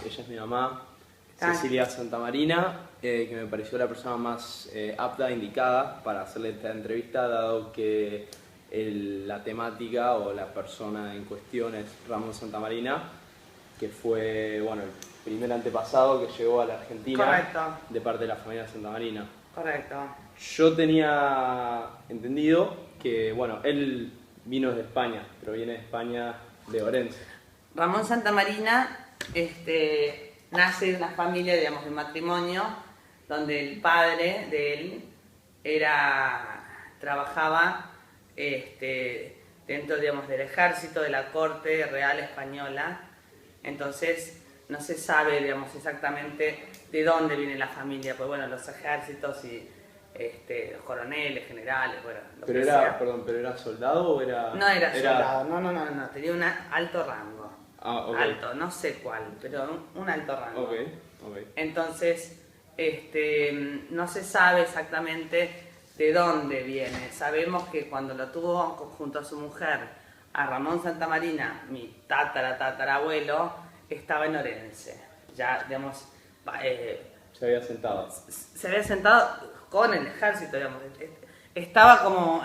ella es mi mamá, Ah. Cecilia Santamarina, que me pareció la persona más apta, indicada para hacerle esta entrevista, dado que la temática o la persona en cuestión es Ramón Santamarina, que fue, bueno, el primer antepasado que llegó a la Argentina. Correcto. De parte de la familia Santamarina. Correcto. Yo tenía entendido que, bueno, él vino de España, pero viene de España de Orense. Ramón Santamarina nace de una familia, digamos, de matrimonio, donde el padre de él trabajaba dentro, digamos, del ejército, de la corte real española. Entonces no se sabe, digamos, exactamente de dónde viene la familia, pues bueno, los ejércitos y los coroneles, generales, bueno, lo Pero que era, sea. perdón, ¿pero era soldado o era...? No era soldado, no, tenía un alto rango. Ah, ok. Alto, no sé cuál, pero un alto rango. Ok. Entonces, no se sabe exactamente de dónde viene. Sabemos que cuando lo tuvo junto a su mujer, a Ramón Santamarina, mi tatarabuelo, estaba en Orense. Ya, digamos, Se había sentado. se había sentado con el ejército, digamos. Estaba como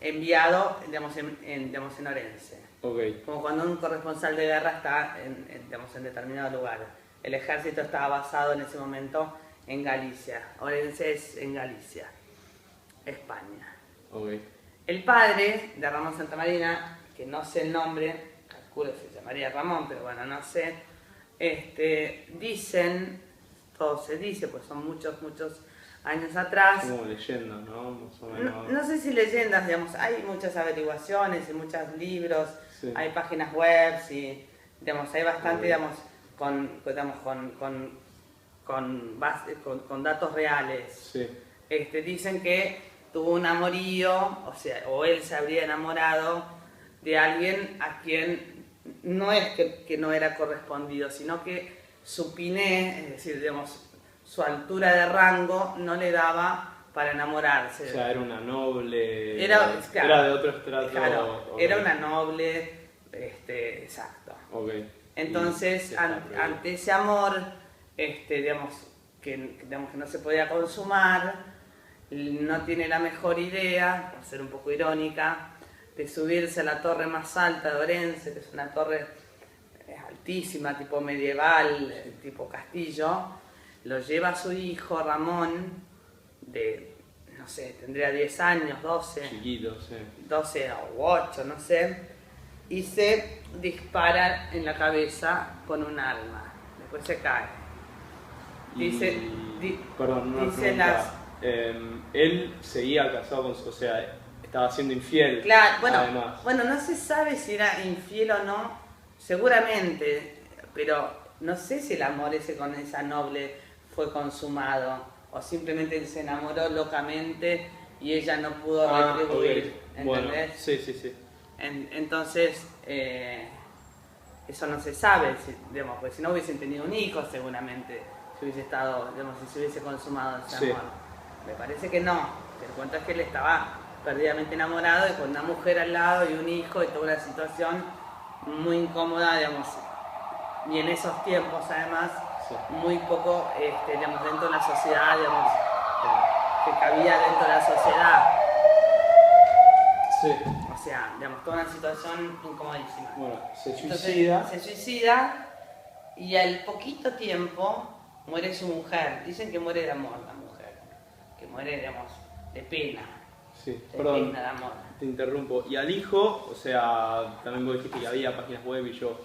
enviado, digamos, en Orense. Ok. Como cuando un corresponsal de guerra está digamos, en determinado lugar. El ejército estaba basado en ese momento en Galicia. Orense es en Galicia, España. Ok. El padre de Ramón Santamarina, que no sé el nombre, calculo que se llamaría Ramón, pero bueno, no sé, dicen, todo se dice, pues son muchos años atrás. Como leyenda, ¿no? Más o menos. No sé si leyendas, digamos, hay muchas averiguaciones y muchos libros, Sí. hay páginas web y, digamos, hay bastante, Ok. digamos, con datos reales. Sí. Dicen que tuvo un amorío, o sea, o él se habría enamorado de alguien a quien no es que no era correspondido, sino que su piné, es decir, digamos, su altura de rango no le daba para enamorarse. O sea, era una noble... Claro, era de otro estrato. claro, Ok. era una noble, exacto. Ok. Entonces, Y está prohibido. ante ese amor, digamos, que no se podía consumar, no tiene la mejor idea, por ser un poco irónica, de subirse a la torre más alta de Orense, que es una torre altísima, tipo medieval, tipo castillo. Lo lleva a su hijo Ramón, de, no sé, tendría 10 años, 12. Chiquito, sí. 12 o 8, no sé, y se dispara en la cabeza con un arma. Después se cae. Dice, Perdón, una dice pregunta. Él seguía casado con su... O sea, estaba siendo infiel. Claro, Además. bueno, no se sabe si era infiel o no, seguramente, pero no sé si el amor ese con esa noble fue consumado o simplemente él se enamoró locamente y ella no pudo retribuir, ok. Bueno, ¿entendés? sí. Entonces, eso no se sabe, digamos, porque si no hubiesen tenido un hijo seguramente, si hubiese estado, digamos, si se hubiese consumado ese Sí. amor. Me parece que no, el cuento es que él estaba perdidamente enamorado y con una mujer al lado y un hijo y toda una situación muy incómoda, digamos, y en esos tiempos además, Sí. muy poco, digamos, dentro de la sociedad, digamos, que cabía dentro de la sociedad. Sí. O sea, digamos, toda una situación incomodísima. Bueno, se Entonces, suicida. se suicida y al poquito tiempo muere su mujer. Dicen que muere de amor la mujer, que muere, digamos, de pena. Sí, De perdón, pena, de amor. te interrumpo. Y al hijo, o sea, también vos dijiste que había páginas web y yo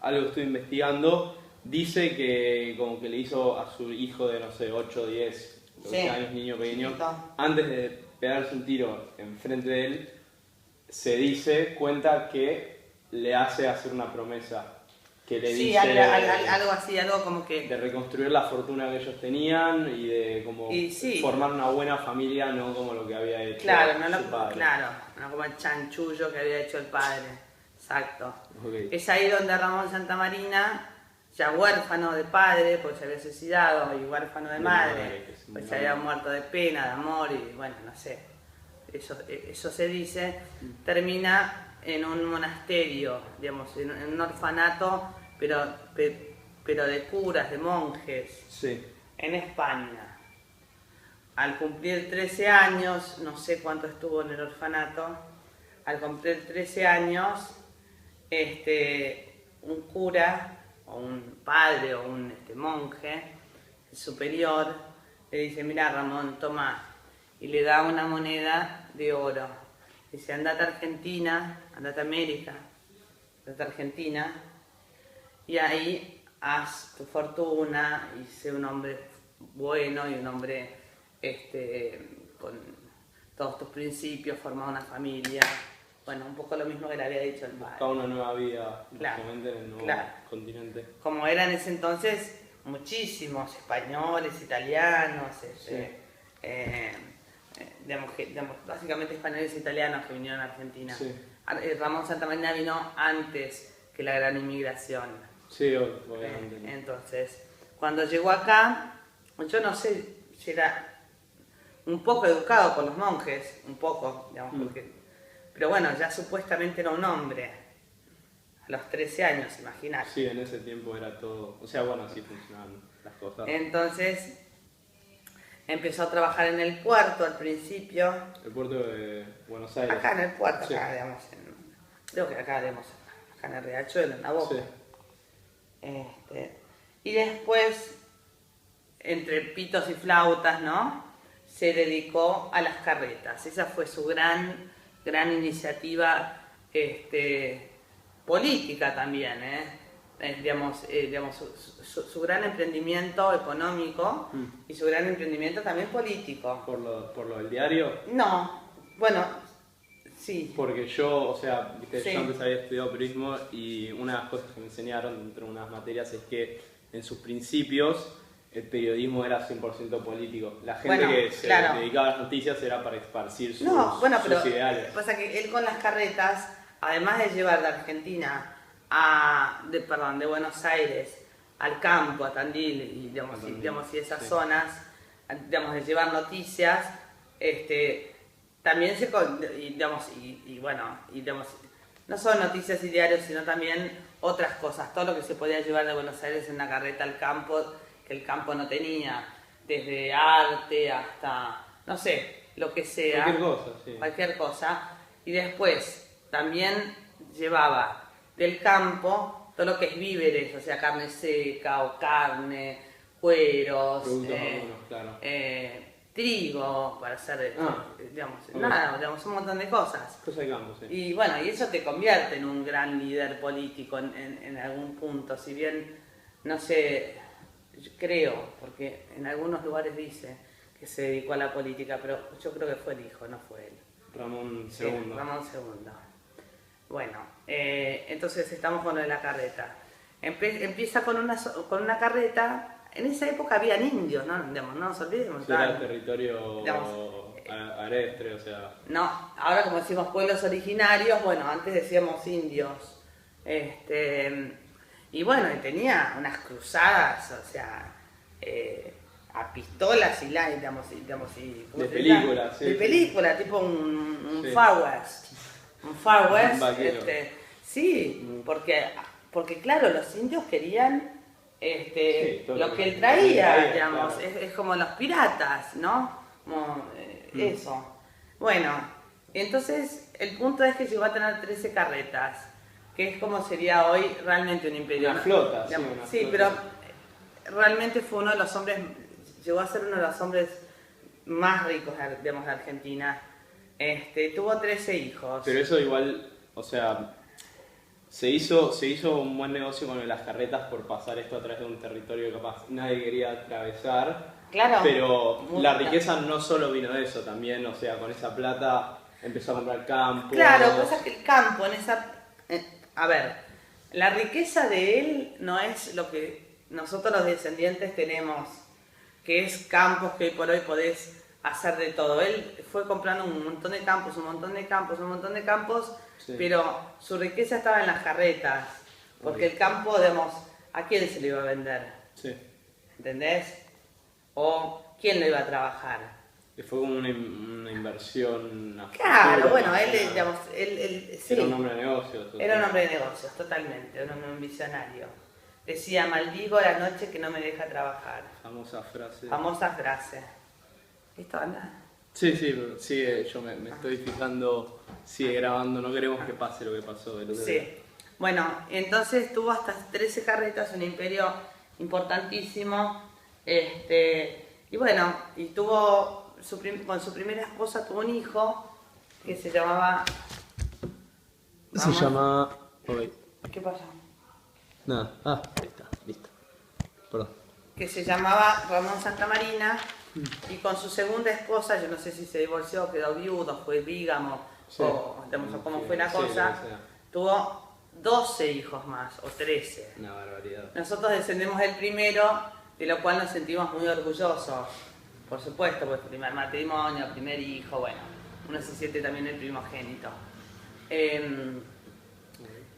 algo estoy investigando. Dice que como que le hizo a su hijo de, no sé, 8, 10, 12 Sí. años, niño pequeño, Chiquito. antes de pegarse un tiro enfrente de él, se cuenta que le hace hacer una promesa. Que le Sí, dice algo así, algo como que... de reconstruir la fortuna que ellos tenían y de como Y sí. formar una buena familia, no como lo que había hecho Claro, no, su padre. claro, no como el chanchullo que había hecho el padre. Exacto. Ok. Es ahí donde Ramón Santamarina, ya huérfano de padre, pues se había suicidado, y huérfano de madre, que es pues muy se había mal. muerto de pena, de amor, y bueno, no sé. Eso se dice, termina en un monasterio, digamos, en un orfanato pero de curas, de monjes, Sí. en España. Al cumplir 13 años, no sé cuánto estuvo en el orfanato, al cumplir 13 años, un cura, o un padre, o un monje superior, le dice, mira Ramón, toma, y le da una moneda de oro. Dice, andate a Argentina, andate a América, andate a Argentina, y ahí haz tu fortuna, y sé un hombre bueno, y un hombre con todos tus principios, forma una familia. Bueno, un poco lo mismo que le había dicho el padre. Buscaba una nueva vida, Claro, básicamente, en el nuevo claro. continente. Como eran en ese entonces muchísimos españoles, italianos, básicamente españoles e italianos que vinieron a Argentina. Sí. Ramón Santamarina vino antes que la gran inmigración. Sí, obviamente. Entonces, cuando llegó acá, yo no sé si era un poco educado por los monjes, un poco, digamos, pero bueno, ya supuestamente era un hombre. A los 13 años, imagínate. Sí, en ese tiempo era todo. O sea, bueno, así funcionaban las cosas. Entonces, empezó a trabajar en el puerto al principio. El puerto de Buenos Aires. Acá en el puerto, Sí. acá, digamos, creo que acá, digamos, acá en el Riachuelo, en la Boca. Sí. Y después, entre pitos y flautas, ¿no? Se dedicó a las carretas. Esa fue su gran iniciativa política también, su gran emprendimiento económico y su gran emprendimiento también político. ¿Por lo del diario? No, bueno, sí. Porque yo, o sea, viste, Sí. yo antes había estudiado periodismo y una de las cosas que me enseñaron dentro de unas materias es que en sus principios el periodismo era 100% político. La gente Bueno, que se claro. dedicaba a las noticias era para esparcir sus, pero sus ideales. pasa que él con las carretas, además de llevar de Argentina de Buenos Aires al campo, a Tandil y y esas sí. zonas, de llevar noticias, también no solo noticias y diarios, sino también otras cosas, todo lo que se podía llevar de Buenos Aires en una carreta al campo, que el campo no tenía, desde arte hasta, no sé, lo que sea. Cualquier cosa, sí. Cualquier cosa. Y después también llevaba del campo todo lo que es víveres, o sea, carne seca o carne, cueros, Productos hormonos, claro. trigo para hacer, ok. un montón de cosas. Cosa de campo, sí. Y bueno, y eso te convierte en un gran líder político en algún punto, si bien, no sé, yo creo, porque en algunos lugares dice que se dedicó a la política, pero yo creo que fue el hijo, no fue él. Ramón Sí, II. Ramón II. Bueno, entonces estamos con lo de la carreta. Empieza con una carreta. En esa época habían indios, ¿no? Digamos, no nos olvidemos. Sí, era territorio digamos, arestre, o sea. No, ahora como decimos pueblos originarios, bueno, antes decíamos indios. Y bueno, y tenía unas cruzadas, o sea, a pistolas y ¿cómo De se película, llama? sí. De Sí. película, tipo un Sí. Far West. Un Far West, Un vaquero. sí, porque claro, los indios querían Sí, todo lo lo que que él traía, traía, digamos, claro. es como los piratas, ¿no? Como, eso. Bueno, entonces el punto es que llegó a tener 13 carretas, que es como sería hoy realmente un imperio. Una flota, sí, Digamos, una sí, flota. pero realmente fue uno de los hombres, llegó a ser uno de los hombres más ricos, digamos, de Argentina. Tuvo 13 hijos. Pero eso igual, o sea, se hizo un buen negocio con las carretas por pasar esto a través de un territorio que capaz nadie quería atravesar. Claro. Pero la Mucha. riqueza no solo vino de eso, también, o sea, con esa plata empezó a comprar campo. Claro, cosa que el campo en esa... a ver, la riqueza de él no es lo que nosotros los descendientes tenemos, que es campos que hoy por hoy podés hacer de todo. Él fue comprando un montón de campos, Sí. pero su riqueza estaba en las carretas, porque el campo, digamos, ¿a quién se lo iba a vender? Sí. ¿Entendés? ¿O quién lo iba a trabajar? Que fue como una inversión. A Claro, futuro, bueno, más él, que nada. digamos, él sí. Era un hombre de negocios. Era un hombre de negocios, totalmente, un hombre visionario. decía: maldigo la noche que no me deja trabajar. Famosa frase. Famosa frase. ¿Listo, anda? Sí, sigue, yo me estoy fijando, sigue grabando, no queremos que pase lo que pasó del otro día. Sí. Bueno, entonces tuvo hasta 13 carretas, un imperio importantísimo. Y bueno, y tuvo con su primera esposa tuvo un hijo que se llamaba... Se llama... Ok. ¿Qué pasa? Nada, ahí está, listo. Perdón. Que se llamaba Ramón Santamarina, y con su segunda esposa, yo no sé si se divorció, quedó viudo, fue bígamo, Sí. o cómo fue la Sí, cosa, lo que sea. tuvo 12 hijos más, o 13. Una barbaridad. Nosotros descendemos del primero, de lo cual nos sentimos muy orgullosos, por supuesto, pues primer matrimonio, primer hijo, bueno, uno se siente también el primogénito.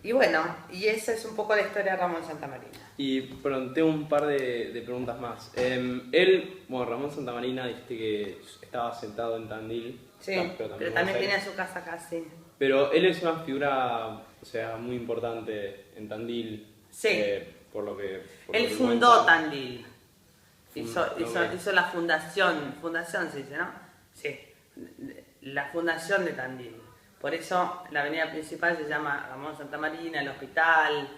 Y bueno, y esa es un poco la historia de Ramón Santamarina. Y perdón, tengo un par de preguntas más. Él, bueno, Ramón Santamarina, dijiste que estaba sentado en Tandil. Sí, pero también en Buenos tenía Aires. su casa acá, sí. Pero él es una figura, o sea, muy importante en Tandil. Sí. Por lo que... Él fundó Tandil. Ok. Hizo la fundación se dice, ¿no? Sí, la fundación de Tandil. Por eso la avenida principal se llama Ramón Santamarina, el hospital,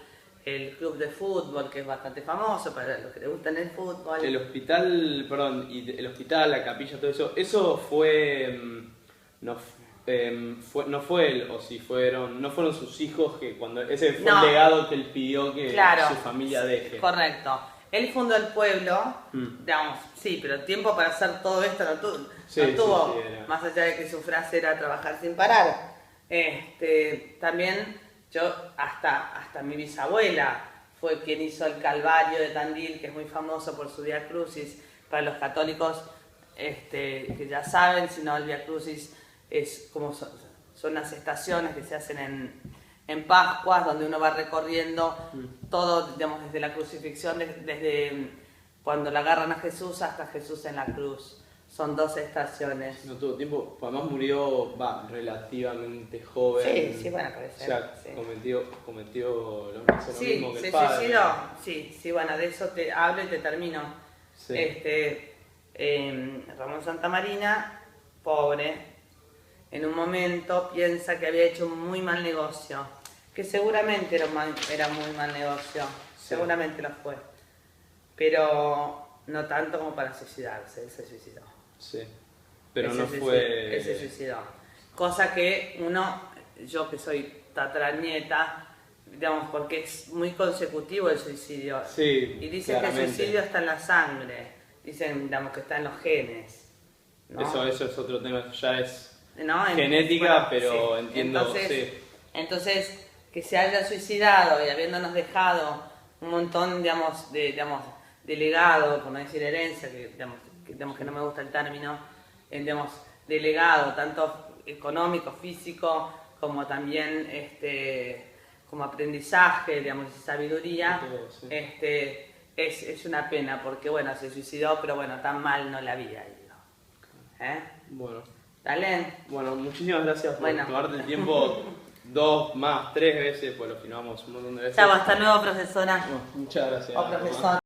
el club de fútbol, que es bastante famoso para los que les gustan el fútbol. El hospital, perdón, y el hospital, la capilla, todo eso fue... No fue él, o si fueron... No fueron sus hijos que cuando... Ese fue No. el legado que él pidió que Claro, su familia deje. correcto. Él fundó el pueblo, digamos, sí, pero tiempo para hacer todo esto no tuvo. Sí, no tuvo, sí, era. más allá de que su frase era trabajar sin parar. También yo, hasta mi bisabuela fue quien hizo el Calvario de Tandil, que es muy famoso por su Vía Crucis. Para los católicos que ya saben, si no, el Vía Crucis es como son las estaciones que se hacen en Pascuas, donde uno va recorriendo todo, digamos, desde la crucifixión, desde cuando la agarran a Jesús hasta Jesús en la cruz. Son 12 estaciones. No tuvo tiempo, además murió relativamente joven. Sí, bueno, parece. O sea, Sí. cometió lo mismo que Se el padre. suicidó. Sí, bueno, de eso te hablo y te termino. Sí. Ramón Santamarina, pobre, en un momento piensa que había hecho un muy mal negocio, que seguramente era muy mal negocio, Sí. seguramente lo fue, pero no tanto como para suicidarse, él se suicidó. Sí. Pero Él no se fue... Él se suicidó. Cosa que yo que soy tataranieta, digamos, porque es muy consecutivo el suicidio. Sí, Y dicen que el claramente. suicidio está en la sangre, dicen, digamos, que está en los genes. ¿no? Eso es otro tema, eso ya es ¿No? genética, pero sí. entiendo, sí. Entonces, que se haya suicidado y habiéndonos dejado un montón, digamos, de legado, por no decir herencia, digamos que no me gusta el término, digamos, de legado, tanto económico, físico, como también como aprendizaje, digamos, y sabiduría, Todo, sí. es una pena, porque bueno, se suicidó, pero bueno, tan mal no le había ido. Bueno. ¿Dale? Bueno, muchísimas gracias por Bueno. tomarte el tiempo 2 más 3 veces, pues lo filmamos un montón de veces. Chao, hasta luego, profesora. Bueno, muchas gracias. O profesor.